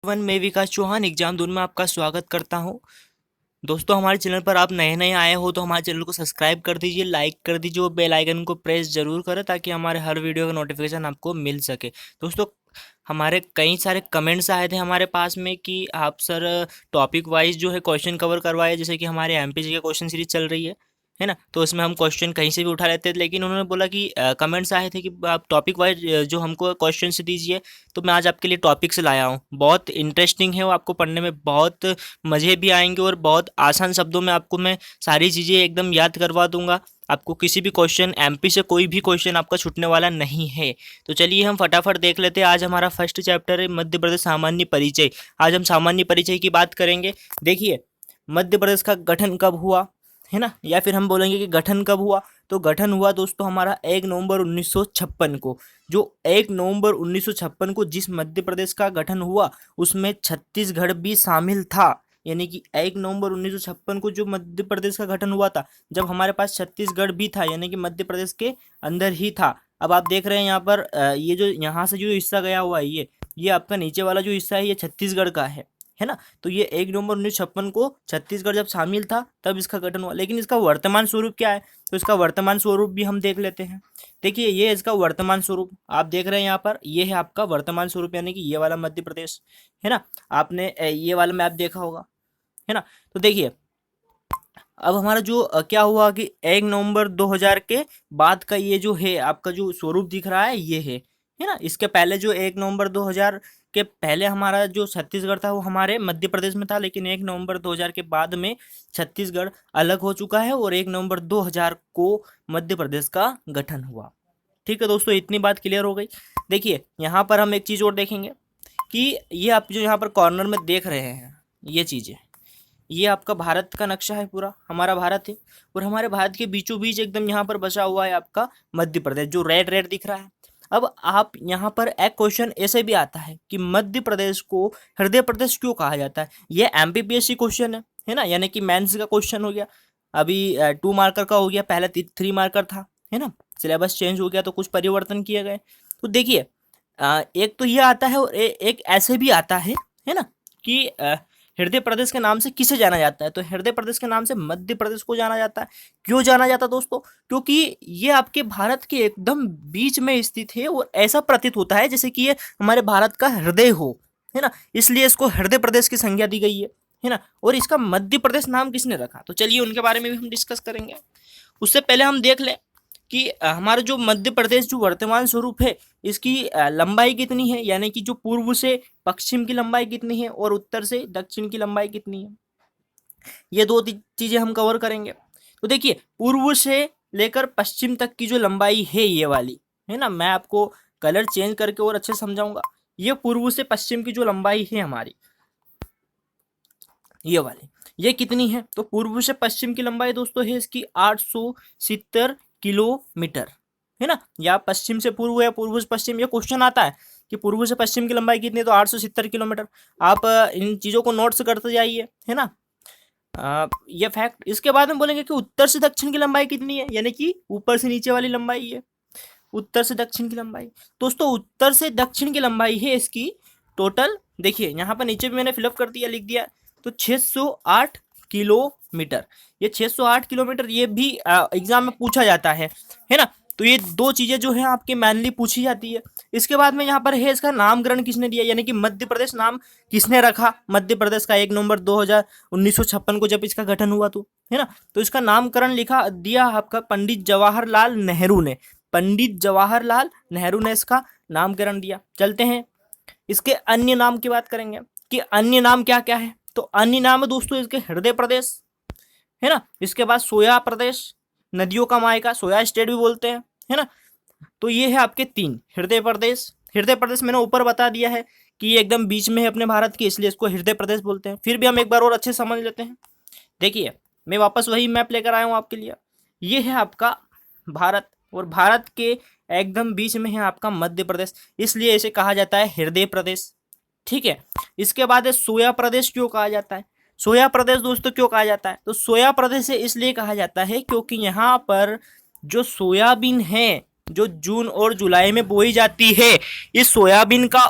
One मैं विकास Chauhan exam Doon में आपका स्वागत करता हूं। दोस्तों, हमारे चैनल पर आप नए नए आए हो तो हमारे चैनल को सब्सक्राइब कर दीजिए, लाइक कर दीजिए और बेल आइकन को प्रेस जरूर करें ताकि हमारे हर वीडियो का नोटिफिकेशन आपको मिल सके। दोस्तों, हमारे कई सारे कमेंट्स आए थे हमारे पास में कि आप सर टॉपिक वाइज जो है क्वेश्चन कवर करवाए, जैसे कि हमारे एमपीजी के क्वेश्चन सीरीज चल रही है ना, तो इसमें हम क्वेश्चन कहीं से भी उठा लेते हैं। लेकिन उन्होंने बोला कि कमेंट्स आए थे कि आप टॉपिक वाइज जो हमको क्वेश्चन से दीजिए, तो मैं आज आपके लिए टॉपिक से लाया हूँ। बहुत इंटरेस्टिंग है वो, आपको पढ़ने में बहुत मज़े भी आएंगे और बहुत आसान शब्दों में आपको मैं सारी चीज़ें एकदम याद करवा दूंगा। आपको किसी भी क्वेश्चन एमपी से कोई भी क्वेश्चन आपका छूटने वाला नहीं है। तो चलिए हम फटाफट देख लेते हैं। आज हमारा फर्स्ट चैप्टर है मध्य प्रदेश सामान्य परिचय। आज हम सामान्य परिचय की बात करेंगे। देखिए, मध्य प्रदेश का गठन कब हुआ, है ना, या फिर हम बोलेंगे कि गठन कब हुआ। तो गठन हुआ दोस्तों हमारा 1 नवंबर 1956 को। जो 1 नवंबर 1956 को जिस मध्य प्रदेश का गठन हुआ उसमें छत्तीसगढ़ भी शामिल था। यानी कि 1 नवंबर 1956 को जो मध्य प्रदेश का गठन हुआ था, जब हमारे पास छत्तीसगढ़ भी था, यानी कि मध्य प्रदेश के अंदर ही था। अब आप देख रहे हैं यहाँ पर ये जो यहाँ से जो हिस्सा गया हुआ है, ये आपका नीचे वाला जो हिस्सा है ये छत्तीसगढ़ का है ना। तो ये 1 नवंबर 1956 को छत्तीसगढ़ जब शामिल था तब इसका गठन हुआ। लेकिन इसका वर्तमान स्वरूप क्या है, तो इसका वर्तमान स्वरूप भी हम देख लेते हैं। देखिए, ये इसका वर्तमान स्वरूप आप देख रहे हैं यहाँ पर, ये है आपका वर्तमान स्वरूप, यानी कि ये वाला मध्य प्रदेश है ना। आपने ये वाला मैप देखा होगा, है ना। तो देखिए, अब हमारा जो क्या हुआ कि 1 नवंबर 2000 के बाद का ये जो है आपका जो स्वरूप दिख रहा है ये है ना। इसके पहले जो 1 नवंबर 2000 के पहले हमारा जो छत्तीसगढ़ था वो हमारे मध्य प्रदेश में था। लेकिन 1 नवंबर 2000 के बाद में छत्तीसगढ़ अलग हो चुका है और 1 नवंबर 2000 को मध्य प्रदेश का गठन हुआ। ठीक है दोस्तों, इतनी बात क्लियर हो गई। देखिए, यहाँ पर हम एक चीज़ और देखेंगे कि ये आप जो यहाँ पर कॉर्नर में देख रहे हैं ये चीज़ें, ये आपका भारत का नक्शा है, पूरा हमारा भारत है। और हमारे भारत के बीचों बीच एकदम यहाँ पर बसा हुआ है आपका मध्य प्रदेश, जो रेड रेड दिख रहा है। अब आप यहाँ पर एक क्वेश्चन ऐसे भी आता है कि मध्य प्रदेश को हृदय प्रदेश क्यों कहा जाता है। ये एमपीपीएससी क्वेश्चन है ना, यानी कि मेंस का क्वेश्चन हो गया। अभी 2 मार्कर का हो गया, पहले 3 मार्कर था, है ना। सिलेबस चेंज हो गया तो कुछ परिवर्तन किए गए। तो देखिए, एक तो ये आता है और एक ऐसे भी आता है ना, कि हृदय प्रदेश के नाम से किसे जाना जाता है। तो हृदय प्रदेश के नाम से मध्य प्रदेश को जाना जाता है। क्यों जाना जाता है दोस्तों, क्योंकि ये आपके भारत के एकदम बीच में स्थित है और ऐसा प्रतीत होता है जैसे कि ये हमारे भारत का हृदय हो, है ना। इसलिए इसको हृदय प्रदेश की संज्ञा दी गई है ना। और इसका मध्य प्रदेश नाम किसने रखा, तो चलिए उनके बारे में भी हम डिस्कस करेंगे। उससे पहले हम देख लें कि हमारा जो मध्य प्रदेश जो वर्तमान स्वरूप है इसकी लंबाई कितनी है, यानी कि जो पूर्व से पश्चिम की लंबाई कितनी है और उत्तर से दक्षिण की लंबाई कितनी है। ये दो चीजें हम कवर करेंगे। तो देखिए, पूर्व से लेकर पश्चिम तक की जो लंबाई है ये वाली, है ना, मैं आपको कलर चेंज करके और अच्छे समझाऊंगा। ये पूर्व से पश्चिम की जो लंबाई है हमारी, ये वाली, ये कितनी है, तो पूर्व से पश्चिम की लंबाई दोस्तों है इसकी 870 किलोमीटर, है ना। या पश्चिम से पूर्व या पूर्व से पश्चिम, ये क्वेश्चन आता है कि पूर्व से पश्चिम की लंबाई कितनी है, तो 870 किलोमीटर। आप इन चीज़ों को नोट्स करते जाइए, है ना। ये फैक्ट। इसके बाद हम बोलेंगे कि उत्तर से दक्षिण की लंबाई कितनी है, यानी कि ऊपर से नीचे वाली लंबाई है उत्तर से दक्षिण की लंबाई। दोस्तों, उत्तर से दक्षिण की लंबाई है इसकी टोटल, देखिए यहाँ पर नीचे भी मैंने फिलअप कर दिया, लिख दिया, तो 608 किलोमीटर। ये 608 किलोमीटर ये भी एग्जाम में पूछा जाता है ना। तो ये दो चीजें जो है आपके मैनली पूछी जाती है। इसके बाद में यहाँ पर है इसका नामकरण किसने दिया, यानी कि मध्य प्रदेश नाम किसने रखा मध्य प्रदेश का 1 नवंबर 2000 1956 को जब इसका गठन हुआ, तो है ना। तो इसका नामकरण लिखा दिया आपका पंडित जवाहरलाल नेहरू ने। पंडित जवाहरलाल नेहरू ने इसका नामकरण दिया। चलते हैं इसके अन्य नाम की बात करेंगे कि अन्य नाम क्या क्या है। तो अन्य नाम है दोस्तों इसके हृदय प्रदेश, है ना। इसके बाद सोया प्रदेश, नदियों का मायका, सोया स्टेट भी बोलते हैं, है ना। तो ये है आपके 3 हृदय प्रदेश। हृदय प्रदेश मैंने ऊपर बता दिया है कि ये एकदम बीच में है अपने भारत के, इसलिए इसको हृदय प्रदेश बोलते हैं। फिर भी हम एक बार और अच्छे समझ लेते हैं। देखिए, मैं वापस वही मैप लेकर आया हूँ आपके लिए। ये है आपका भारत और भारत के एकदम बीच में है आपका मध्य प्रदेश, इसलिए इसे कहा जाता है हृदय प्रदेश। ठीक है। इसके बाद है सोया प्रदेश। क्यों कहा जाता है सोया प्रदेश दोस्तों, क्यों कहा जाता है, तो सोया प्रदेश से इसलिए कहा जाता है क्योंकि यहाँ पर जो सोयाबीन है जो जून और जुलाई में बोई जाती है, इस सोयाबीन का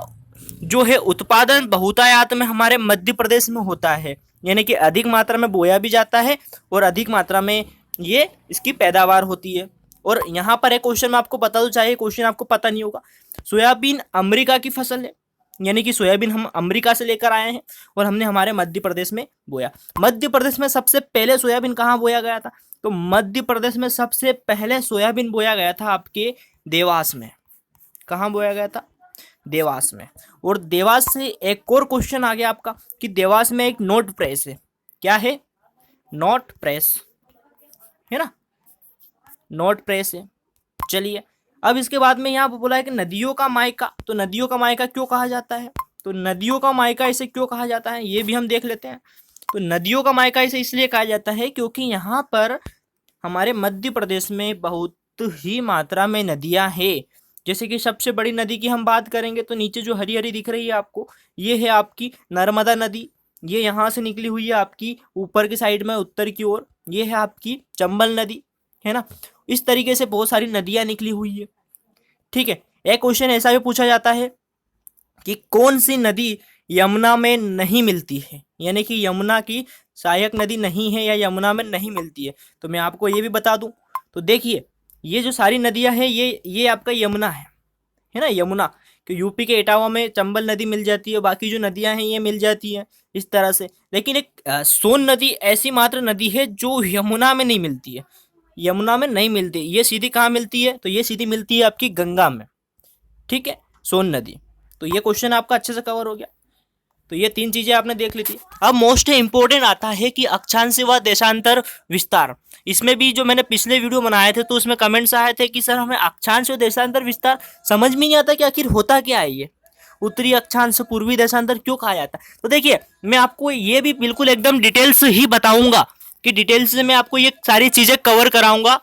जो है उत्पादन बहुतायत में हमारे मध्य प्रदेश में होता है, यानी कि अधिक मात्रा में बोया भी जाता है और अधिक मात्रा में ये इसकी पैदावार होती है। और यहाँ पर एक क्वेश्चन मैं आपको बता दूं, चाहे क्वेश्चन आपको पता नहीं होगा, सोयाबीन अमेरिका की फसल है, यानी कि सोयाबीन हम अमेरिका से लेकर आए हैं और हमने हमारे मध्य प्रदेश में बोया। मध्य प्रदेश में सबसे पहले सोयाबीन कहाँ बोया गया था? तो मध्य प्रदेश में सबसे पहले सोयाबीन बोया गया था आपके देवास में। कहाँ बोया गया था? देवास में। और देवास से एक और क्वेश्चन आ गया आपका कि देवास में एक नोट प्रेस है। क्या है? नोट प्रेस है ना, नोट प्रेस है। चलिए, अब इसके बाद में यहाँ बोला है कि नदियों का मायका, तो नदियों का मायका क्यों कहा जाता है? तो नदियों का मायका इसे क्यों कहा जाता है ये भी हम देख लेते हैं। तो नदियों का मायका इसे इसलिए कहा जाता है क्योंकि यहाँ पर हमारे मध्य प्रदेश में बहुत ही मात्रा में नदियाँ हैं। जैसे कि सबसे बड़ी नदी की हम बात करेंगे तो नीचे जो हरी हरी दिख रही है आपको, ये है आपकी नर्मदा नदी। ये यहाँ से निकली हुई है आपकी ऊपर की साइड में उत्तर की ओर। ये है आपकी चंबल नदी, है ना। इस तरीके से बहुत सारी नदियाँ निकली हुई है, ठीक है। एक क्वेश्चन ऐसा भी पूछा जाता है कि कौन सी नदी यमुना में नहीं मिलती है, यानी कि यमुना की सहायक नदी नहीं है या यमुना में नहीं मिलती है। तो मैं आपको ये भी बता दूं, तो देखिए ये जो सारी नदियां हैं ये आपका यमुना है ना, यमुना। कि यूपी के इटावा में चंबल नदी मिल जाती है, बाकी जो नदियां हैं ये मिल जाती हैं इस तरह से। लेकिन एक सोन नदी ऐसी मात्र नदी है जो यमुना में नहीं मिलती है, यमुना में नहीं मिलती। ये सीधी कहाँ मिलती है? तो ये सीधी मिलती है आपकी गंगा में, ठीक है, सोन नदी। तो ये क्वेश्चन आपका अच्छे से कवर हो गया। तो ये तीन चीजें आपने देख ली थी। अब मोस्ट इंपोर्टेंट आता है कि अक्षांश व देशांतर विस्तार। इसमें भी जो मैंने पिछले वीडियो बनाए थे तो उसमें कमेंट्स आए थे कि सर हमें अक्षांश और देशांतर विस्तार समझ में नहीं आता कि आखिर होता क्या है ये, उत्तरी अक्षांश पूर्वी देशांतर क्यों कहा जाता है। तो देखिए मैं आपको ये भी बिल्कुल एकदम डिटेल्स ही बताऊंगा कि डिटेल्स से मैं आपको ये सारी चीजें कवर कराऊंगा।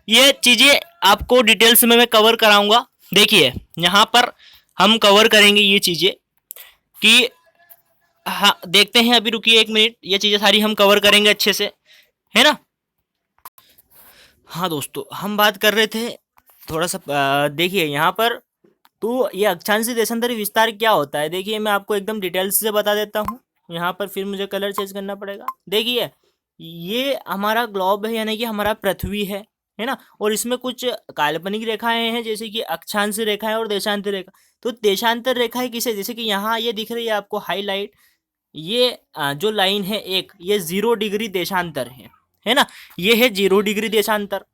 ये चीजें आपको डिटेल्स में मैं कवर कराऊंगा। देखिए यहाँ पर हम कवर करेंगे ये चीजें कि हाँ देखते हैं, अभी रुकिए एक मिनट, ये चीजें सारी हम कवर करेंगे अच्छे से, है ना। हाँ दोस्तों, हम बात कर रहे थे थोड़ा सा देखिए यहाँ पर, तो ये अक्षांशीय देशांतरी विस्तार क्या होता है। देखिए मैं आपको एकदम डिटेल्स से बता देता हूँ। यहाँ पर फिर मुझे कलर चेंज करना पड़ेगा। देखिए ये हमारा ग्लोब है, यानी कि हमारा पृथ्वी है ना। और इसमें कुछ काल्पनिक रेखाएं हैं जैसे कि अक्षांश रेखाएं और देशांतर रेखा। तो देशांतर रेखाएं किसे, जैसे कि यहाँ ये दिख रही है आपको हाईलाइट, ये जो लाइन है एक, ये 0 डिग्री देशांतर है ना। ये है 0 डिग्री देशांतर,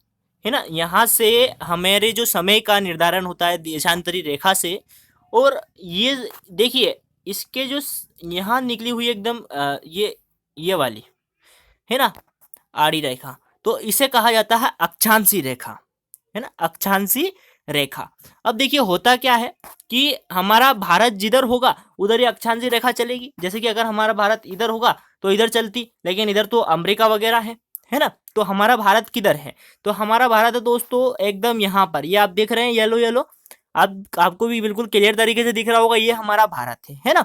है ना। यहाँ से हमारे जो समय का निर्धारण होता है देशांतरी रेखा से। और ये देखिए इसके जो यहाँ निकली हुई एकदम ये वाली है ना आड़ी रेखा, तो इसे कहा जाता है अक्षांशी रेखा, है ना, अक्षांशी रेखा। अब देखिए होता क्या है कि हमारा भारत जिधर होगा उधर ये अक्षांशी रेखा चलेगी। जैसे कि अगर हमारा भारत इधर होगा तो इधर चलती, लेकिन इधर तो अमेरिका वगैरह है ना। तो हमारा भारत किधर है? तो हमारा भारत है दोस्तों एकदम यहाँ पर, ये आप देख रहे हैं येलो येलो, आपको भी बिल्कुल क्लियर तरीके से दिख रहा होगा, ये हमारा भारत है ना।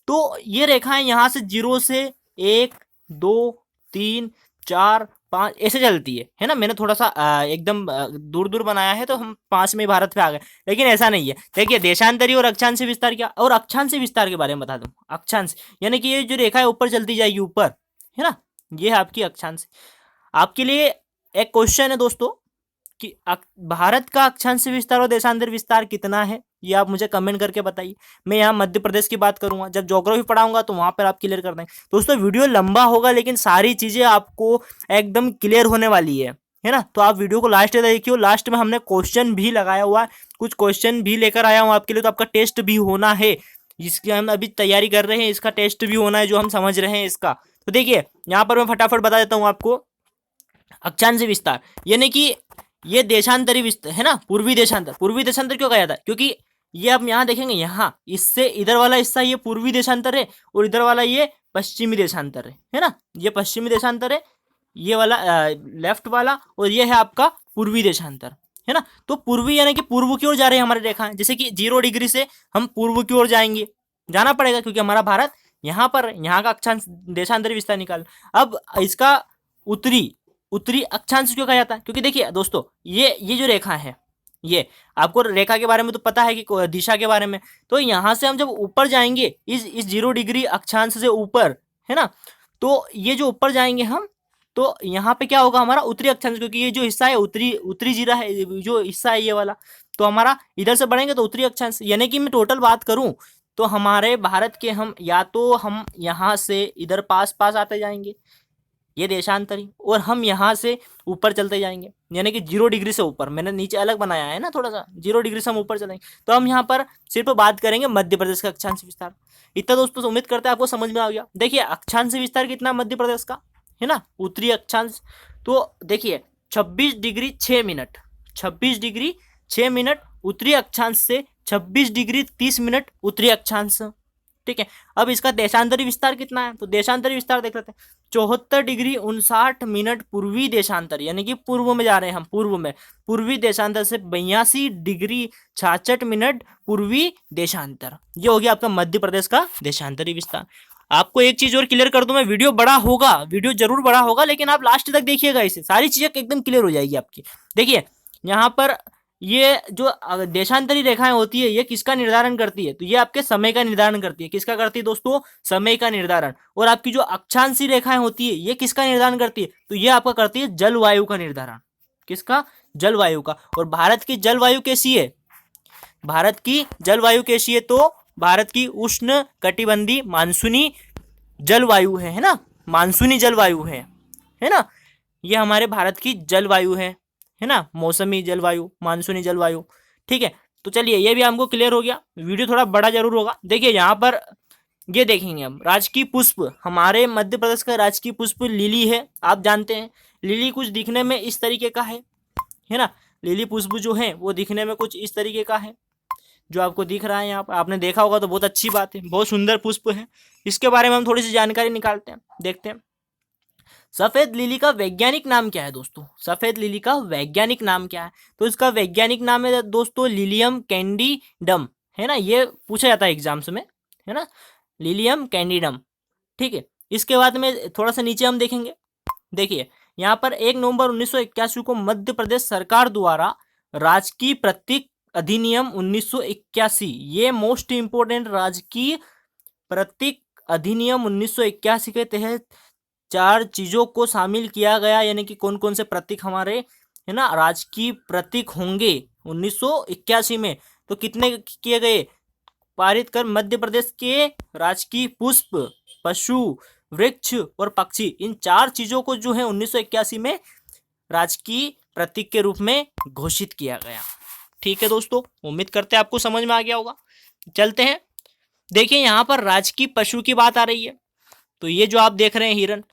तो ये रेखाएं यहाँ से 0 से 1 2 3 4 5 ऐसे चलती है ना। मैंने थोड़ा सा एकदम दूर दूर बनाया है तो हम 5 में भारत पे आ गए, लेकिन ऐसा नहीं है। देखिए देशांतरी और अक्षांश विस्तार क्या, और अक्षांश विस्तार के बारे में बता दूं। अक्षांश यानी कि ये जो रेखा है ऊपर चलती जाएगी ऊपर, है ना, ये है आपकी अक्षांश। आपके लिए एक क्वेश्चन है दोस्तों कि भारत का अक्षांश विस्तार और देशांतर विस्तार कितना है, ये आप मुझे कमेंट करके बताइए। मैं यहाँ मध्य प्रदेश की बात करूंगा, जब ज्योग्राफी पढ़ाऊंगा तो वहां पर आप क्लियर कर देंगे। दोस्तों वीडियो लंबा होगा लेकिन सारी चीजें आपको एकदम क्लियर होने वाली है ना। तो आप वीडियो को लास्ट तक देखिए। लास्ट में हमने क्वेश्चन भी लगाया हुआ है, कुछ क्वेश्चन भी लेकर आया हूँ आपके लिए। तो आपका टेस्ट भी होना है, जिसकी हम अभी तैयारी कर रहे हैं, इसका टेस्ट भी होना है जो हम समझ रहे हैं इसका। तो देखिए यहाँ पर मैं फटाफट बता देता हूँ आपको। अक्षांश विस्तार यानी कि ये देशांतरी विस्तार है ना, पूर्वी देशांतर। पूर्वी देशांतर क्यों कहा जाता है? क्योंकि ये आप यहाँ देखेंगे, यहाँ इससे इधर वाला हिस्सा ये पूर्वी देशांतर है और इधर वाला ये पश्चिमी देशांतर है ना। ये पश्चिमी देशांतर है, ये वाला लेफ्ट वाला, और ये है आपका पूर्वी देशांतर, है ना। तो पूर्वी यानी कि पूर्व की ओर जा रहे हैं हमारे रेखाएं। जैसे कि 0 डिग्री से हम पूर्व की ओर जाएंगे, जाना पड़ेगा क्योंकि हमारा भारत यहाँ पर, यहाँ का अक्षांश देशांतरी विस्तार निकाल। अब इसका उत्तरी अक्षांश क्यों कहा जाता है? क्योंकि देखिए दोस्तों ये जो रेखा है ये आपको रेखा के बारे में तो पता है कि दिशा के बारे में। तो यहाँ से हम जब ऊपर जाएंगे इस 0 डिग्री अक्षांश से ऊपर, है ना, तो ये जो ऊपर जाएंगे हम, तो यहाँ पे क्या होगा हमारा उत्तरी अक्षांश, क्योंकि ये जो हिस्सा है उत्तरी उत्तरी जीरा है, जो हिस्सा है ये वाला, तो हमारा इधर से बढ़ेंगे तो उत्तरी अक्षांश, यानी कि मैं टोटल बात करूं तो हमारे भारत के हम या तो हम यहाँ से इधर पास पास आते जाएंगे, ये देशांतरी, और हम यहाँ से ऊपर चलते जाएंगे, यानी कि 0 डिग्री से ऊपर। मैंने नीचे अलग बनाया है ना थोड़ा सा, 0 डिग्री से हम ऊपर चलेंगे। तो हम यहाँ पर सिर्फ बात करेंगे मध्य प्रदेश का अक्षांश विस्तार। इतना दोस्तों उम्मीद करते हैं आपको समझ में आ गया। देखिए अक्षांश विस्तार कितना मध्य प्रदेश का, है ना, उत्तरी अक्षांश, तो देखिए 26 डिग्री 6 मिनट, 26 डिग्री 6 मिनट उत्तरी अक्षांश से 26 डिग्री 30 मिनट उत्तरी अक्षांश। ठीक है, अब इसका देशांतरी विस्तार कितना है, तो देशांतरी विस्तार देख लेते हैं। 74 डिग्री 59 मिनट पूर्वी देशांतर, यानी कि पूर्व में जा रहे हैं हम, पूर्व में, पूर्वी देशांतर से 82 डिग्री 66 मिनट पूर्वी देशांतर। ये हो गया आपका मध्य प्रदेश का देशांतरी विस्तार। आपको एक चीज और क्लियर कर दूं मैं, वीडियो बड़ा होगा, वीडियो जरूर बड़ा होगा, लेकिन आप लास्ट तक देखिएगा, इसे सारी चीजें एकदम क्लियर हो जाएगी आपकी। देखिए यहाँ पर ये जो देशांतरी रेखाएं होती है ये किसका निर्धारण करती है, तो ये आपके समय का निर्धारण करती है। किसका करती है दोस्तों, समय का निर्धारण। और आपकी जो अक्षांशी रेखाएं होती है ये किसका निर्धारण करती है, तो ये आपका करती है जलवायु का निर्धारण। किसका, जलवायु का। और भारत की जलवायु कैसी है, भारत की जलवायु कैसी है, तो भारत की उष्ण कटिबंधीय मानसूनी जलवायु है ना, मानसूनी जलवायु है ना, ये हमारे भारत की जलवायु है ना, मौसमी जलवायु, मानसूनी जलवायु। ठीक है, तो चलिए ये भी हमको क्लियर हो गया। वीडियो थोड़ा बड़ा जरूर होगा। देखिए यहाँ पर ये देखेंगे हम राजकीय पुष्प, हमारे मध्य प्रदेश का राजकीय पुष्प लिली है, आप जानते हैं। लिली कुछ दिखने में इस तरीके का है ना, लिली पुष्प जो है वो दिखने में कुछ इस तरीके का है, जो आपको दिख रहा है यहाँ पर, आपने देखा होगा तो बहुत अच्छी बात है, बहुत सुंदर पुष्प है। इसके बारे में हम थोड़ी सी जानकारी निकालते हैं, देखते हैं। सफेद लिली का वैज्ञानिक नाम क्या है दोस्तों, सफेद लिली का वैज्ञानिक नाम क्या है, तो इसका वैज्ञानिक नाम है दोस्तों लिलियम कैंडिडम, है ना, ये पूछा जाता है एग्जाम्स में, है ना, लिलियम कैंडिडम। ठीक है, इसके बाद में थोड़ा सा नीचे हम देखेंगे। देखिए यहाँ पर 1 नवंबर 1981 को मध्य प्रदेश सरकार द्वारा राजकीय प्रतीक अधिनियम 1981, ये मोस्ट इंपोर्टेंट, राजकीय प्रतीक अधिनियम 1981 के तहत 4 चीजों को शामिल किया गया, यानी कि कौन कौन से प्रतीक हमारे, है ना, राजकीय प्रतीक होंगे 1981 में, तो कितने किए गए, पारित कर मध्य प्रदेश के राजकीय पुष्प, पशु, वृक्ष और पक्षी, इन 4 चीजों को जो है 1981 में राजकीय प्रतीक के रूप में घोषित किया गया। ठीक है दोस्तों, उम्मीद करते हैं आपको समझ में आ गया होगा। चलते हैं, देखिए यहाँ पर राजकीय पशु की बात आ रही है, तो ये जो आप देख रहे हैं हिरन,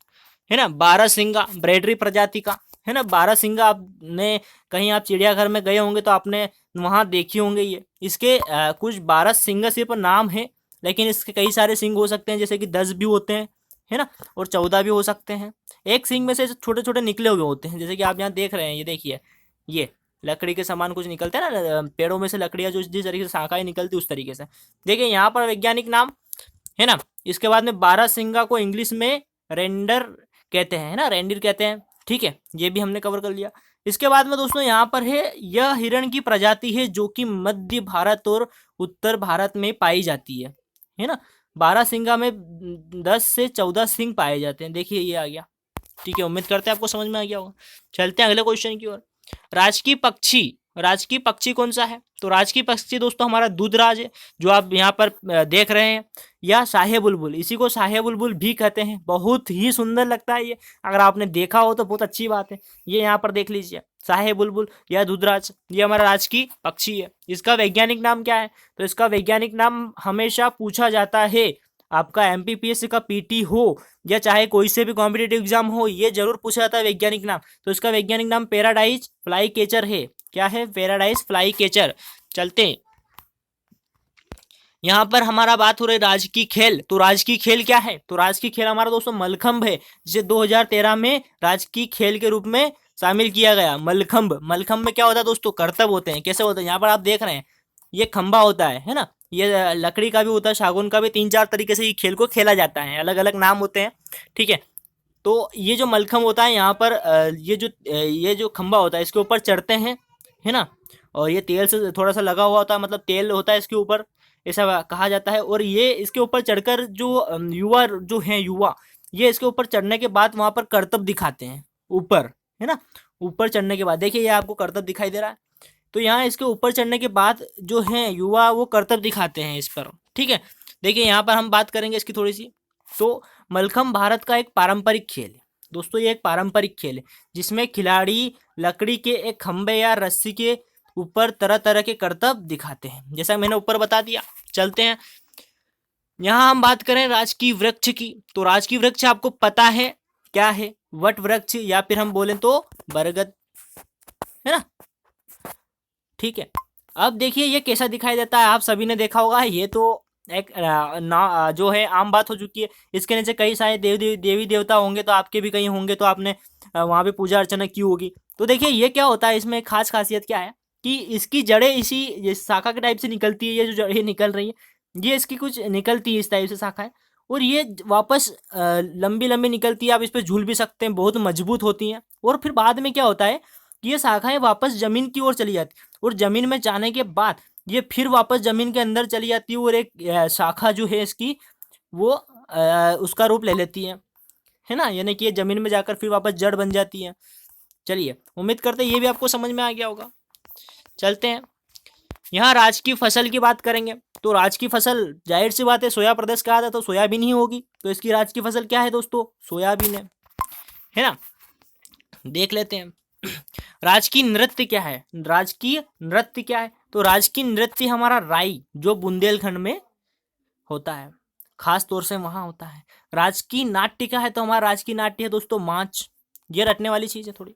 है ना, बारहसिंगा ब्रेडरी प्रजाति का, है ना, बारहसिंगा, आपने कहीं आप चिड़ियाघर में गए होंगे तो आपने वहां देखी होंगे ये। इसके कुछ 12 सिंग सिर्फ नाम है, लेकिन इसके कई सारे सिंग हो सकते हैं, जैसे कि 10 भी होते हैं, है ना, और 14 भी हो सकते हैं। एक सिंग में से छोटे छोटे निकले हुए होते हैं, जैसे कि आप यहाँ देख रहे हैं, ये देखिए, ये लकड़ी के समान कुछ निकलते हैं ना, पेड़ों में से लकड़ियाँ जो जिस तरीके से शाखाएं निकलती उस तरीके से। देखिए यहाँ पर वैज्ञानिक नाम, है ना, इसके बाद में बारहसिंगा को इंग्लिश में रेंडर कहते हैं, है ना, रेंडिर कहते हैं। ठीक है, ये भी हमने कवर कर लिया। इसके बाद में दोस्तों यहाँ पर है, यह हिरण की प्रजाति है जो कि मध्य भारत और उत्तर भारत में पाई जाती है ना, बारहसिंगा में 10 से 14 सिंग पाए जाते हैं। देखिए ये आ गया। ठीक है, उम्मीद करते हैं आपको समझ में आ गया होगा। चलते हैं अगले क्वेश्चन की ओर। राजकीय पक्षी, राजकीय पक्षी कौन सा है, तो राजकीय पक्षी दोस्तों हमारा दूधराज है, जो आप यहाँ पर देख रहे हैं, या शाहे बुलबुल, इसी को शाहे बुलबुल भी कहते हैं। बहुत ही सुंदर लगता है ये, अगर आपने देखा हो तो बहुत अच्छी बात है। ये यहाँ पर देख लीजिए, शाहे बुलबुल या दूधराज, ये हमारा राजकीय पक्षी है। इसका वैज्ञानिक नाम क्या है, तो इसका वैज्ञानिक नाम हमेशा पूछा जाता है, आपका एमपीपीएससी का पीटी हो या चाहे कोई से भी कॉम्पिटेटिव एग्जाम हो, ये जरूर पूछा जाता है वैज्ञानिक नाम। तो इसका वैज्ञानिक नाम पैराडाइज फ्लाई कैचर है। क्या है, पैराडाइज फ्लाई कैचर। चलते हैं, यहाँ पर हमारा बात हो रही राजकीय खेल, तो राजकीय खेल क्या है, तो राजकीय खेल हमारा दोस्तों मलखंभ है, जिसे 2013 में राजकीय खेल के रूप में शामिल किया गया। मलखंभ, मलखंभ में क्या होता है दोस्तों, करतब होते हैं। कैसे होते हैं, यहाँ पर आप देख रहे हैं, ये खंबा होता है ना, ये लकड़ी का भी होता है, सागौन का भी, 3-4 तरीके से ये खेल को खेला जाता है, अलग अलग नाम होते हैं। ठीक है, तो ये जो मलखंभ होता है यहाँ पर ये जो खंबा होता है इसके ऊपर चढ़ते हैं, है ना, और ये तेल से थोड़ा सा लगा हुआ होता है, मतलब तेल होता है इसके ऊपर, ऐसा कहा जाता है। और ये इसके ऊपर चढ़कर जो युवा जो हैं युवा, ये इसके ऊपर चढ़ने के बाद वहाँ पर करतब दिखाते हैं ऊपर, है ना। ऊपर चढ़ने के बाद देखिए ये आपको करतब दिखाई दे रहा है, तो यहाँ इसके ऊपर चढ़ने के बाद जो है युवा वो करतब दिखाते हैं इस पर, ठीक है। देखिए यहाँ पर हम बात करेंगे इसकी थोड़ी सी। तो मलखम्ब भारत का एक पारंपरिक खेल है दोस्तों, ये एक पारंपरिक खेल है जिसमें खिलाड़ी लकड़ी के एक खंबे या रस्सी के ऊपर तरह तरह के करतब दिखाते हैं, जैसा मैंने ऊपर बता दिया। चलते हैं, यहाँ हम बात करें राजकीय वृक्ष की, तो राजकीय वृक्ष आपको पता है क्या है, वट वृक्ष या फिर हम बोलें तो बरगद, है ना, ठीक है। अब देखिए ये कैसा दिखाई देता है, आप सभी ने देखा होगा, ये तो एक जो है आम बात हो चुकी है। इसके नीचे कई सारे देवी देवता होंगे, तो आपके भी कहीं होंगे, तो आपने वहाँ पे पूजा अर्चना की होगी। तो देखिए ये क्या होता है, इसमें खास खासियत क्या है कि इसकी जड़ें इसी शाखा के टाइप से निकलती है, ये जो जड़ें निकल रही है ये इसकी कुछ निकलती है इस टाइप से शाखाएं, और ये वापस लंबी लंबी निकलती है, आप इस पर झूल भी सकते हैं, बहुत मजबूत होती हैं। और फिर बाद में क्या होता है कि ये शाखाएं वापस जमीन की ओर चली जाती, और जमीन में जाने के बाद ये फिर वापस जमीन के अंदर चली जाती है, और एक शाखा जो है इसकी वो उसका रूप ले लेती है ना, यानी कि ये जमीन में जाकर फिर वापस जड़ बन जाती है। चलिए, उम्मीद करते हैं ये भी आपको समझ में आ गया होगा। चलते हैं, यहाँ राज की फसल की बात करेंगे। तो राज की फसल जाहिर सी बात है, सोया प्रदेश का आता है तो सोयाबीन ही होगी, तो इसकी राज की फसल क्या है दोस्तों, सोयाबीन है ना। देख लेते हैं राजकीय नृत्य क्या है, राजकीय नृत्य क्या है, तो राजकीय नृत्य हमारा राई, जो बुंदेलखंड में होता है, खास तौर से वहां होता है। राजकीय नाट्य क्या है, तो हमारा राजकीय नाट्य है दोस्तों मांच, ये रटने वाली चीज है थोड़ी।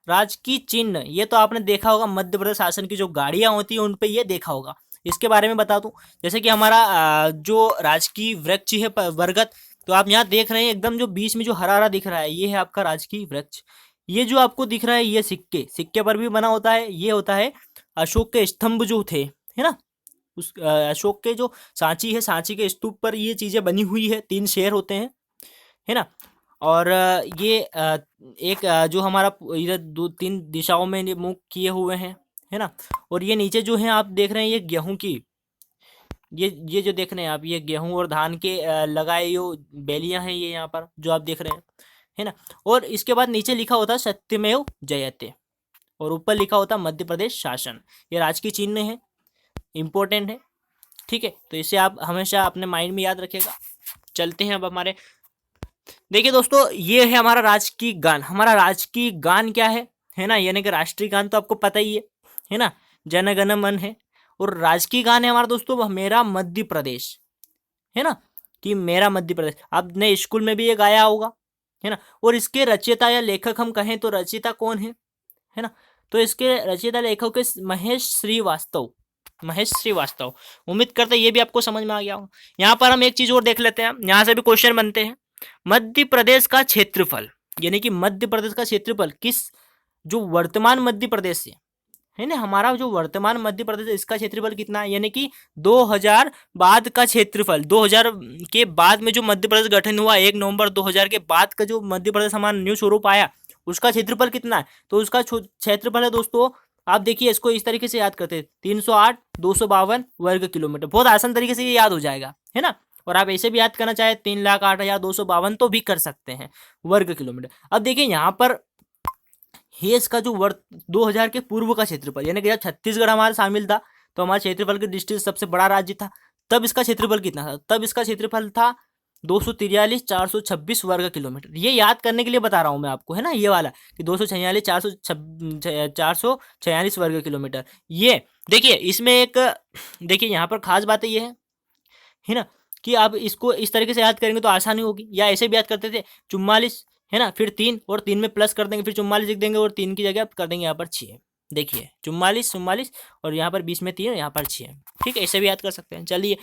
राजकीय चिन्ह, ये तो आपने देखा होगा, मध्य प्रदेश शासन की जो गाड़ियां होती है उन पे ये देखा होगा। इसके बारे में बता दूं, जैसे कि हमारा जो राजकीय वृक्ष है बरगद, तो आप यहाँ देख रहे हैं एकदम जो बीच में जो हरा हरा दिख रहा है, ये है आपका राजकीय वृक्ष। ये जो आपको दिख रहा है ये सिक्के, सिक्के पर भी बना होता है, ये होता है अशोक के स्तंभ जो थे, है ना, उस अशोक के जो सांची है, सांची के स्तूप पर ये चीजें बनी हुई है, 3 शेर होते हैं, है ना। और ये एक जो हमारा इधर 2-3 दिशाओं में मुख किए हुए हैं, है ना। और ये नीचे जो है आप देख रहे हैं ये गेहूं की, ये जो देख रहे हैं आप, ये गेहूं और धान के लगाए जो बेलियां हैं, ये यहाँ पर जो आप देख रहे हैं, है ना। और इसके बाद नीचे लिखा होता है सत्यमेव जयते, और ऊपर लिखा होता मध्य प्रदेश शासन। ये राजकीय चिन्ह है, इंपॉर्टेंट है, ठीक है। तो इसे आप हमेशा अपने माइंड में याद रखिएगा। चलते हैं अब हमारे, देखिए दोस्तों ये है हमारा राजकीय गान। हमारा राजकीय गान क्या है ना, यानी कि राष्ट्रीय गान तो आपको पता ही है ना, जन गण मन है। और राजकीय गान है हमारा दोस्तों मेरा मध्य प्रदेश, है ना, कि मेरा मध्य प्रदेश, आपने स्कूल में भी ये गाया होगा, है ना। और इसके रचयिता या लेखक हम कहें तो रचयिता कौन है ना, तो इसके रचयिता लेखक महेश श्रीवास्तव, महेश श्रीवास्तव। उम्मीद करते हैं ये भी आपको समझ में आ गया होगा। यहाँ पर हम एक चीज और देख लेते हैं, यहाँ से भी क्वेश्चन बनते हैं। मध्य प्रदेश का क्षेत्रफल, यानी कि मध्य प्रदेश का क्षेत्रफल किस, जो वर्तमान मध्य प्रदेश है ना, हमारा जो वर्तमान मध्य प्रदेश इसका क्षेत्रफल कितना है, यानी कि 2000 बाद का क्षेत्रफल, 2000 के बाद में जो मध्य प्रदेश गठन हुआ, 1 नवंबर 2000 के बाद का जो मध्य प्रदेश हमारा न्यू स्वरूप आया, उसका क्षेत्रफल कितना है, तो उसका क्षेत्रफल है दोस्तों, आप देखिए इसको इस तरीके से याद करते हैं, 308,252 वर्ग किलोमीटर। बहुत आसान तरीके से ये याद हो जाएगा, है ना। और आप ऐसे भी याद करना चाहे 3,08,252 तो भी कर सकते हैं वर्ग किलोमीटर। अब देखिए यहाँ पर है इसका जो 2000 के पूर्व का क्षेत्रफल, यानी कि जब छत्तीसगढ़ हमारा शामिल था तो हमारे क्षेत्रफल की दृष्टि से सबसे बड़ा राज्य था, तब इसका क्षेत्रफल कितना था, तब इसका क्षेत्रफल था 243,426 वर्ग किलोमीटर। ये याद करने के लिए बता रहा हूँ मैं आपको, है ना, ये वाला कि 246,446 वर्ग किलोमीटर। ये देखिए इसमें एक, देखिए यहाँ पर खास बात ये है ना, कि आप इसको इस तरीके से याद करेंगे तो आसानी होगी, या ऐसे भी याद करते थे 44, है ना, फिर 3 और 3 में प्लस कर देंगे, फिर 44 लिख देंगे और 3 की जगह कर देंगे यहाँ पर 6। देखिए 44 और यहाँ पर 20 में 3 और यहाँ पर 6, ठीक है, ऐसे भी याद कर सकते हैं। चलिए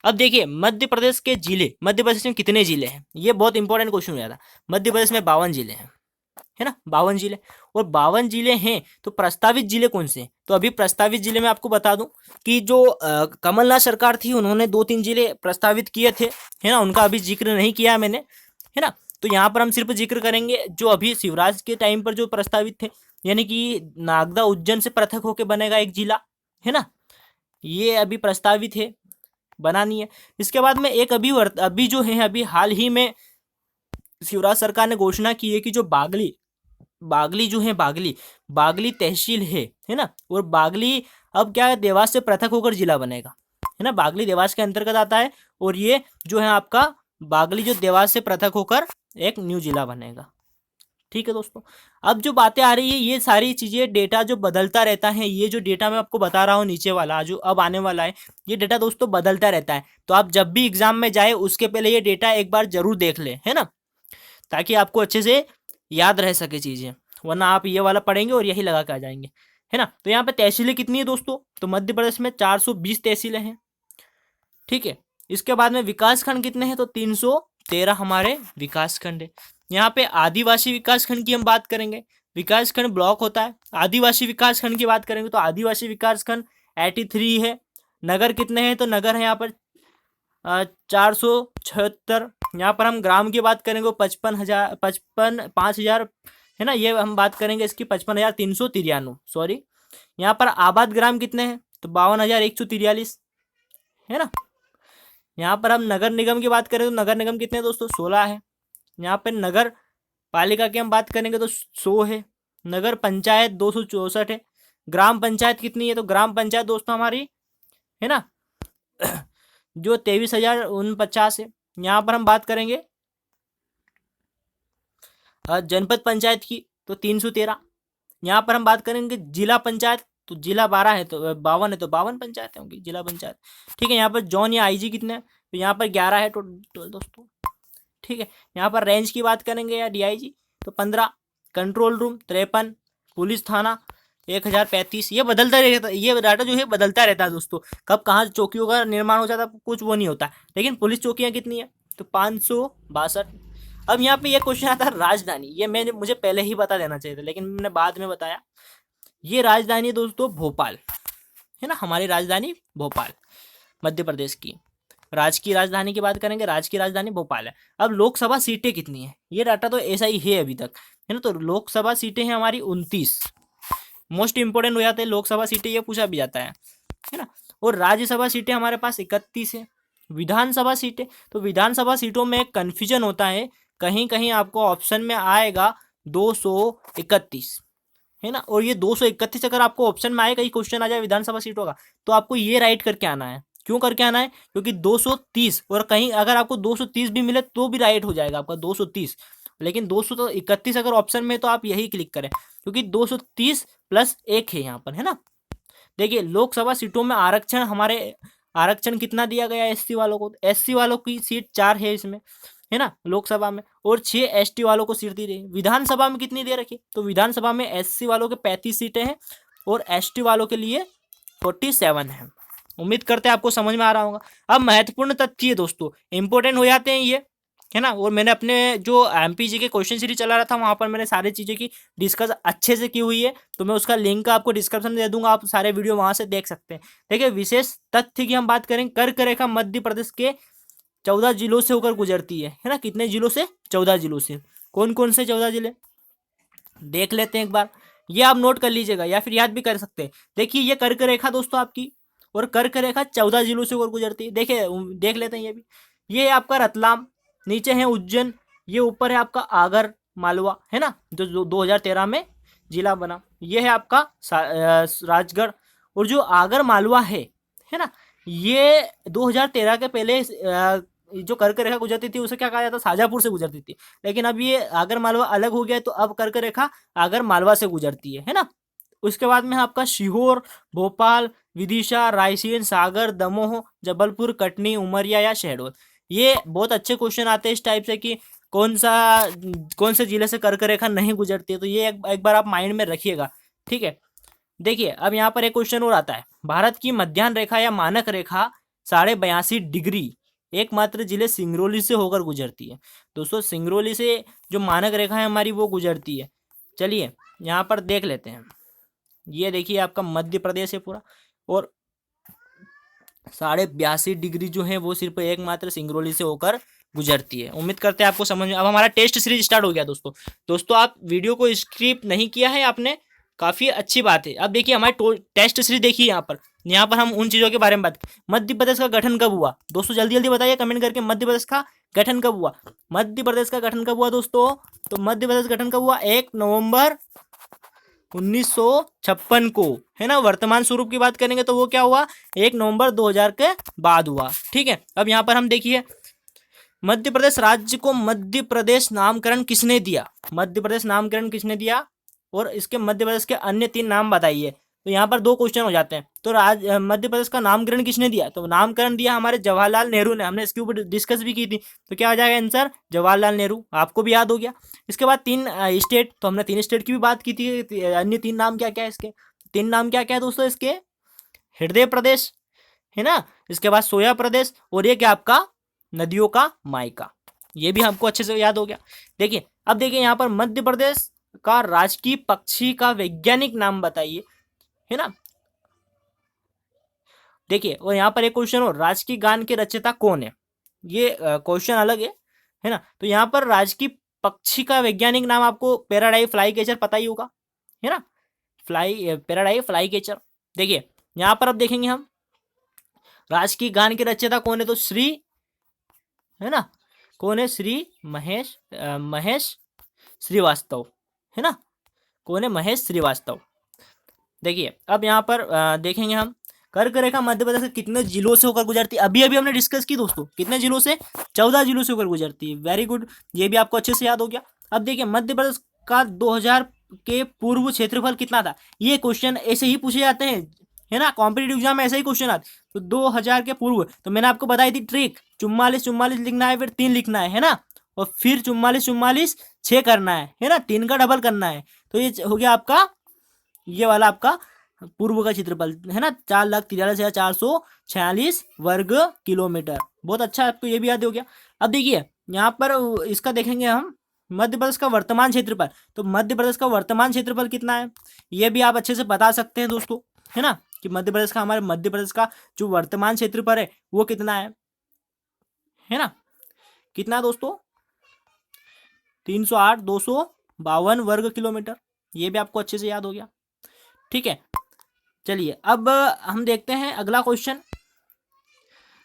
अब देखिए मध्य प्रदेश के जिले, मध्य प्रदेश में कितने जिले हैं, ये बहुत इंपॉर्टेंट क्वेश्चन हो जाता। मध्य प्रदेश में 52 जिले हैं, है ना, 52 जिले। और 52 जिले हैं तो प्रस्तावित जिले कौन से हैं, तो अभी प्रस्तावित जिले में आपको बता दूं कि जो कमलनाथ सरकार थी उन्होंने 2-3 जिले प्रस्तावित किए थे, है ना, उनका अभी जिक्र नहीं किया मैंने, है ना। तो यहाँ पर हम सिर्फ जिक्र करेंगे जो अभी शिवराज के टाइम पर जो प्रस्तावित थे, यानी कि नागदा उज्जैन से पृथक होकर बनेगा एक जिला, है ना। ये अभी प्रस्तावित है, बना नहीं है। इसके बाद में एक अभी जो है अभी हाल ही में शिवराज सरकार ने घोषणा की है कि जो बागली बागली जो है बागली बागली तहसील है ना, और बागली अब क्या है, देवास से पृथक होकर जिला बनेगा, है ना। बागली देवास के अंतर्गत आता है और ये जो है आपका बागली जो देवास से पृथक होकर एक न्यू जिला बनेगा। ठीक है दोस्तों, अब जो बातें आ रही है ये सारी चीजें, डेटा जो बदलता रहता है, ये जो डेटा मैं आपको बता रहा हूँ नीचे वाला जो अब आने वाला है, ये डेटा दोस्तों बदलता रहता है। तो आप जब भी एग्जाम में जाए उसके पहले ये डेटा एक बार जरूर देख ले, है ना, ताकि आपको अच्छे से याद रह सके चीजें, वरना आप ये वाला पढ़ेंगे और यही लगा के आ जाएंगे, है ना। तो यहाँ पे तहसीलें कितनी है दोस्तों, तो मध्य प्रदेश में 420 तहसीलें हैं। ठीक है, इसके बाद में विकास खंड कितने हैं, तो 313 हमारे विकास खंड है। यहाँ पे आदिवासी विकास खंड की हम बात करेंगे, विकास खंड ब्लॉक होता है। आदिवासी विकास खंड की बात करेंगे तो आदिवासी विकास खंड 83 है। नगर कितने हैं, तो नगर है यहाँ पर 476। यहाँ पर हम ग्राम की बात करेंगे 5,000 है ना, ये हम बात करेंगे इसकी 55,393, सॉरी। यहाँ पर आबाद ग्राम कितने हैं, तो 52,143, है ना। यहाँ पर हम नगर निगम की बात करें तो नगर निगम कितने हैं दोस्तों, 16 है। यहाँ पर नगर पालिका की हम बात करेंगे तो 100 है। नगर पंचायत 264 है। ग्राम पंचायत कितनी है, तो ग्राम पंचायत दोस्तों हमारी, है ना, जो 23,049 है। यहाँ पर हम बात करेंगे जनपद पंचायत की तो 313। यहाँ पर हम बात करेंगे जिला पंचायत, तो जिला 12 है, तो 52 है, तो 52 पंचायत होंगी जिला पंचायत। ठीक है, यहाँ पर जोन या आईजी कितने हैं, तो यहाँ पर 11 है टोटल दोस्तों। ठीक है, यहाँ पर रेंज की बात करेंगे या डीआईजी तो 15, कंट्रोल रूम 53, पुलिस थाना 1035। ये बदलता रहता, ये डाटा जो है बदलता रहता है दोस्तों, कब कहाँ चौकियों का निर्माण हो जाता है कुछ वो नहीं होता। लेकिन पुलिस चौकियाँ कितनी है, तो 562। अब यहाँ पे ये क्वेश्चन आता है राजधानी, ये मुझे पहले ही बता देना चाहिए था लेकिन मैंने बाद में बताया। ये राजधानी दोस्तों भोपाल, है ना, हमारी राजधानी भोपाल मध्य प्रदेश की। राज्य की राजधानी की बात करेंगे, राज्य की राजधानी भोपाल है। अब लोकसभा सीटें कितनी है, ये डाटा तो ऐसा ही है अभी तक, है ना। तो लोकसभा सीटें हैं हमारी 29, मोस्ट इंपोर्टेंट हो जाते हैं लोकसभा सीटें, ये पूछा भी जाता है ना। और राज्यसभा सीटें हमारे पास 31 है। विधानसभा सीटें, तो विधानसभा सीटों में कन्फ्यूजन होता है, कहीं कहीं आपको ऑप्शन में आएगा 231, है ना। और ये 231 अगर आपको ऑप्शन में आए, कहीं क्वेश्चन आ जाए विधानसभा सीटों का, तो आपको ये राइट करके आना है। क्यों करके आना है, क्योंकि 230, और कहीं अगर आपको 230 भी मिले तो भी राइट हो जाएगा आपका 230, लेकिन 231 अगर ऑप्शन में है तो आप यही क्लिक करें, क्योंकि 230 प्लस 1 है यहाँ पर, है ना। देखिए लोकसभा सीटों में आरक्षण, हमारे आरक्षण कितना दिया गया है एससी वालों को, एससी वालों की सीट 4 है इसमें, है ना, लोकसभा में, और 6 एसटी वालों को सीट दी रही। विधानसभा में कितनी दे रखी, तो विधानसभा में एससी वालों के 35 सीटें हैं और एसटी वालों के लिए 47 है। उम्मीद करते हैं आपको समझ में आ रहा होगा। अब महत्वपूर्ण तथ्य दोस्तों इंपॉर्टेंट हो जाते हैं ये, है ना। और मैंने अपने जो एमपीजी के क्वेश्चन सीरीज चला रहा था वहाँ पर मैंने सारी चीज़ें की डिस्कस अच्छे से की हुई है, तो मैं उसका लिंक आपको डिस्क्रिप्शन में दे दूंगा, आप सारे वीडियो वहाँ से देख सकते हैं। देखिए विशेष तथ्य की हम बात करें, कर्क रेखा मध्य प्रदेश के 14 जिलों से होकर गुजरती है ना। कितने जिलों से, 14 जिलों से। कौन कौन से 14 जिले देख लेते हैं एक बार, ये आप नोट कर लीजिएगा या फिर याद भी कर सकते हैं। देखिए ये कर्क रेखा दोस्तों आपकी, और कर्क रेखा 14 जिलों से होकर गुजरती है। देखिए देख लेते हैं ये भी, ये आपका रतलाम, नीचे है उज्जैन, ये ऊपर है आपका आगर मालवा, है ना, जो 2013 में जिला बना। ये है आपका राजगढ़, और जो आगर मालवा है ना, ये 2013 के पहले जो कर्क रेखा गुजरती थी उसे क्या कहा जाता, शाजापुर से गुजरती थी। लेकिन अब ये आगर मालवा अलग हो गया है, तो अब कर्क रेखा आगर मालवा से गुजरती है ना। उसके बाद में आपका सीहोर, भोपाल, विदिशा, रायसेन, सागर, दमोह, जबलपुर, कटनी, उमरिया या शहडोल। ये बहुत अच्छे क्वेश्चन आते हैं इस टाइप से कि कौन से जिले से कर्क रेखा नहीं गुजरती है, तो ये एक बार आप माइंड में रखिएगा। ठीक है, देखिए अब यहाँ पर एक क्वेश्चन और आता है, भारत की मध्याह्न रेखा या मानक रेखा 82.5 डिग्री एकमात्र जिले सिंगरौली से होकर गुजरती है। दोस्तों सिंगरौली से जो मानक रेखा है हमारी वो गुजरती है। चलिए यहाँ पर देख लेते हैं, ये देखिए आपका मध्य प्रदेश है पूरा, और 82.5 डिग्री जो है वो सिर्फ एकमात्र सिंगरौली से होकर गुजरती है। उम्मीद करते हैं आपको समझ में। अब हमारा टेस्ट सीरीज स्टार्ट हो गया दोस्तों। आप वीडियो को स्किप नहीं किया है आपने, काफी अच्छी बात है। अब देखिए हमारी टेस्ट सीरीज देखिए, यहाँ पर हम उन चीजों के बारे में बात। मध्य प्रदेश का गठन कब हुआ दोस्तों? जल्दी जल्दी बताइए कमेंट करके, मध्य प्रदेश का गठन कब हुआ? मध्य प्रदेश का गठन कब हुआ दोस्तों? तो मध्य प्रदेश का गठन कब हुआ? 1 नवंबर 1956 को, है ना। वर्तमान स्वरूप की बात करेंगे तो वो क्या हुआ? 1 नवंबर 2000 के बाद हुआ। ठीक है, अब यहाँ पर हम देखिए मध्य प्रदेश राज्य को मध्य प्रदेश नामकरण किसने दिया? मध्य प्रदेश नामकरण किसने दिया? और इसके मध्य प्रदेश के अन्य 3 नाम बताइए। तो यहाँ पर 2 क्वेश्चन हो जाते हैं। तो मध्य प्रदेश का नामकरण किसने दिया? तो नामकरण दिया हमारे जवाहरलाल नेहरू ने। हमने इसके ऊपर डिस्कस भी की थी। तो क्या हो जाएगा आंसर? जवाहरलाल नेहरू। आपको भी याद हो गया। इसके बाद 3 स्टेट, तो हमने 3 स्टेट की भी बात की थी। अन्य 3 नाम क्या क्या है इसके? 3 नाम क्या क्या है दोस्तों इसके? हृदय प्रदेश, है ना। इसके बाद सोया प्रदेश, और ये क्या आपका? नदियों का मायका। ये भी हमको अच्छे से याद हो गया। देखिए अब देखिए यहाँ पर मध्य प्रदेश का राजकीय पक्षी का वैज्ञानिक नाम बताइए, है ना। देखिए और यहाँ पर एक क्वेश्चन हो, राजकीय गान के रचयिता कौन है? ये क्वेश्चन अलग है ना। तो यहाँ पर राजकीय पक्षी का वैज्ञानिक नाम आपको पैराडाई फ्लाई कैचर पता ही होगा, है ना। पैराडाई फ्लाई कैचर। देखिए यहाँ पर अब देखेंगे हम राजकीय गान के रचयिता कौन है? तो श्री, है ना, कौन है? श्री महेश श्रीवास्तव, है ना। कौन है? महेश श्रीवास्तव। देखिए अब यहाँ पर देखेंगे हम कर्क रेखा मध्य प्रदेश के कितने जिलों से होकर गुजरती है? अभी अभी हमने डिस्कस की दोस्तों, कितने जिलों से? 14 जिलों से होकर गुजरती है। वेरी गुड, ये भी आपको अच्छे से याद हो गया। अब देखिए मध्य प्रदेश का 2000 के पूर्व क्षेत्रफल कितना था? ये क्वेश्चन ऐसे ही पूछे जाते हैं, है ना। कॉम्पिटेटिव एग्जाम में ऐसे ही क्वेश्चन आते। तो 2000 के पूर्व, तो मैंने आपको बताई थी ट्रिक, 44 लिखना है, फिर 3 लिखना है ना, और फिर 44 6 करना है ना, 3 का डबल करना है। तो ये हो गया आपका, ये वाला आपका पूर्व का क्षेत्रफल, है ना, 4,43,446 वर्ग किलोमीटर। बहुत अच्छा, आपको ये भी याद हो गया। अब देखिए यहाँ पर इसका देखेंगे हम मध्य प्रदेश का वर्तमान क्षेत्रफल। तो मध्य प्रदेश का वर्तमान क्षेत्रफल कितना है? ये भी आप अच्छे से बता सकते हैं दोस्तों, है ना, कि मध्य प्रदेश का, हमारे मध्य प्रदेश का जो वर्तमान क्षेत्रफल है वो कितना है ना। कितना दोस्तों? 308,252 वर्ग किलोमीटर। ये भी आपको अच्छे से याद हो गया। ठीक है, चलिए अब हम देखते हैं अगला क्वेश्चन।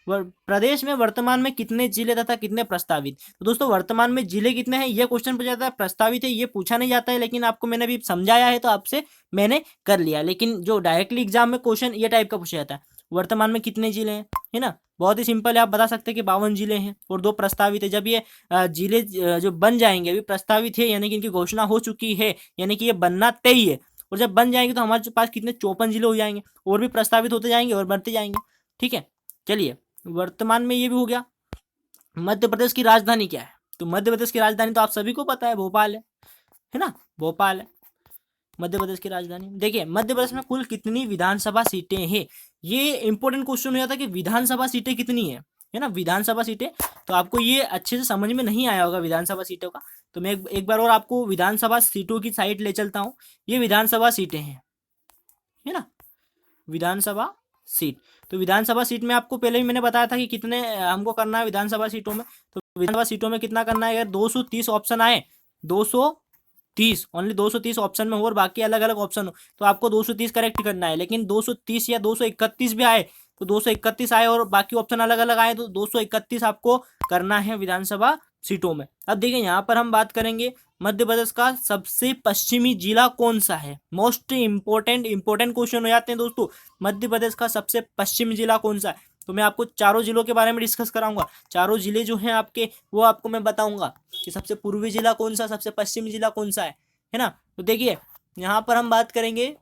प्रदेश में वर्तमान में कितने जिले तथा कितने प्रस्तावित? तो दोस्तों वर्तमान में जिले कितने हैं ये क्वेश्चन पूछा जाता है, प्रस्तावित है ये पूछा नहीं जाता है, लेकिन आपको मैंने अभी समझाया है तो आपसे मैंने कर लिया। लेकिन जो डायरेक्टली एग्जाम में क्वेश्चन ये टाइप का पूछा जाता है, वर्तमान में कितने जिले हैं, है ना। बहुत ही सिंपल है, आप बता सकते हैं कि 52 जिले हैं और 2 प्रस्तावित है। जब ये जिले जो बन जाएंगे, अभी प्रस्तावित है यानी कि इनकी घोषणा हो चुकी है, यानी कि ये बनना तय है, और जब बन जाएंगे तो हमारे पास कितने 54 जिले हो जाएंगे, और भी प्रस्तावित होते जाएंगे और बढ़ते जाएंगे। ठीक है, चलिए वर्तमान में ये भी हो गया। मध्य प्रदेश की राजधानी क्या है? तो मध्य प्रदेश की राजधानी तो आप सभी को पता है, भोपाल है ना, भोपाल है मध्य प्रदेश की राजधानी। देखिए मध्य प्रदेश में कुल कितनी विधानसभा सीटें हैं? ये इंपॉर्टेंट क्वेश्चन हो जाता है कि विधानसभा सीटें कितनी है ना, विधानसभा सीटें। तो आपको ये अच्छे से समझ में नहीं आया होगा विधानसभा सीटों का, तो मैं एक बार और आपको विधानसभा सीटों की साइड ले चलता हूँ। ये विधानसभा सीटें हैं, है ना, विधानसभा सीट। तो विधानसभा सीट में आपको पहले ही मैंने बताया था कि कितने हमको करना है विधानसभा सीटों में। तो विधानसभा सीटों में कितना करना है? अगर 230 ऑप्शन आए, 230 ओनली 230 ऑप्शन में हो और बाकी अलग अलग ऑप्शन हो, तो आपको 230 करेक्ट करना है। लेकिन 230 या 231 भी आए, तो 231 आए और बाकी ऑप्शन अलग अलग आए, तो 231 आपको करना है विधानसभा सीटों में। अब देखिए यहाँ पर हम बात करेंगे मध्य प्रदेश का सबसे पश्चिमी जिला कौन सा है? मोस्ट इंपोर्टेंट क्वेश्चन हो जाते हैं दोस्तों। मध्य प्रदेश का सबसे पश्चिमी जिला कौन सा है? तो मैं आपको चारों जिलों के बारे में डिस्कस कराऊंगा। चारों जिले जो हैं आपके, वो आपको मैं बताऊंगा कि सबसे पूर्वी जिला कौन सा, सबसे पश्चिमी जिला कौन सा है ना। तो देखिए यहाँ पर हम बात करेंगे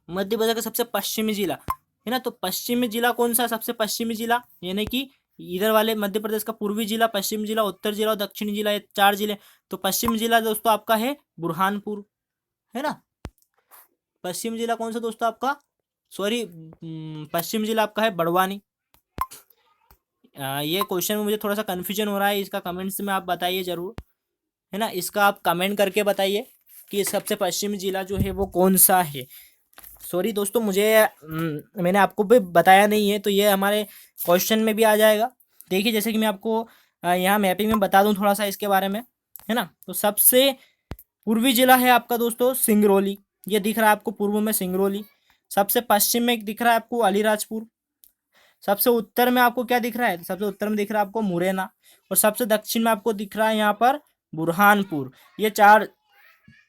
मध्य प्रदेश का सबसे पश्चिमी जिला, है ना। तो पश्चिमी जिला कौन सा? सबसे पश्चिमी जिला, यानी कि इधर वाले मध्य प्रदेश का पूर्वी जिला, पश्चिमी जिला, उत्तर जिला और दक्षिणी जिला, ये 4 जिले। तो पश्चिमी जिला दोस्तों आपका है बुरहानपुर, है ना। पश्चिम जिला कौन सा दोस्तों आपका? सॉरी, पश्चिम जिला आपका है बड़वानी। ये क्वेश्चन में मुझे थोड़ा सा कन्फ्यूजन हो रहा है, इसका कमेंट्स में आप बताइए जरूर, है ना। इसका आप कमेंट करके बताइए कि सबसे पश्चिमी जिला जो है वो कौन सा है। सॉरी दोस्तों, मैंने आपको भी बताया नहीं है, तो ये हमारे क्वेश्चन में भी आ जाएगा। देखिए जैसे कि मैं आपको यहाँ मैपिंग में बता दूँ थोड़ा सा इसके बारे में, है ना। तो सबसे पूर्वी जिला है आपका दोस्तों सिंगरौली, ये दिख रहा है आपको पूर्व में सिंगरौली, सबसे पश्चिम में दिख रहा है आपको अलीराजपुर, सबसे उत्तर में आपको क्या दिख रहा है, सबसे उत्तर में दिख रहा है आपको मुरैना, और सबसे दक्षिण में आपको दिख रहा है यहाँ पर बुरहानपुर। ये 4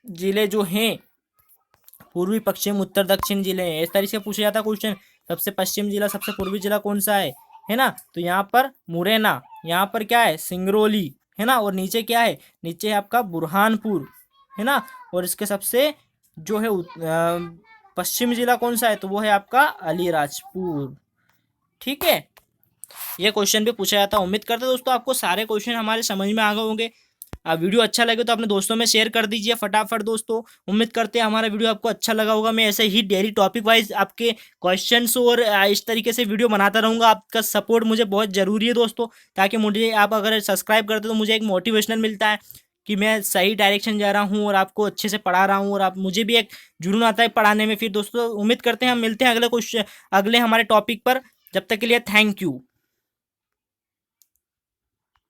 जिले जो हैं पूर्वी पश्चिम उत्तर दक्षिण जिले हैं। इस तरीके से पूछा जाता है क्वेश्चन, सबसे पश्चिम जिला सबसे पूर्वी जिला कौन सा है ना, तो यहाँ पर मुरैना, यहाँ पर क्या है सिंगरौली, है ना, और नीचे क्या है, नीचे है आपका बुरहानपुर, है ना, और इसके सबसे जो है पश्चिम जिला कौन सा है, तो वो है आपका अलीराजपुर। ठीक है, ये क्वेश्चन भी पूछा जाता है। उम्मीद करते हैं दोस्तों आपको सारे क्वेश्चन हमारे समझ में आ गए होंगे। वीडियो अच्छा लगे तो अपने दोस्तों में शेयर कर दीजिए फटाफट दोस्तों। उम्मीद करते हैं हमारा वीडियो आपको अच्छा लगा होगा। मैं ऐसे ही डेली टॉपिक वाइज आपके क्वेश्चंस और इस तरीके से वीडियो बनाता रहूँगा। आपका सपोर्ट मुझे बहुत ज़रूरी है दोस्तों, ताकि मुझे आप अगर सब्सक्राइब करते तो मुझे एक मोटिवेशनल मिलता है कि मैं सही डायरेक्शन जा रहा हूँ और आपको अच्छे से पढ़ा रहा हूँ, और आप मुझे भी एक जुनून आता है पढ़ाने में। फिर दोस्तों उम्मीद करते हैं हम मिलते हैं अगले क्वेश्चन अगले हमारे टॉपिक पर। जब तक के लिए थैंक यू।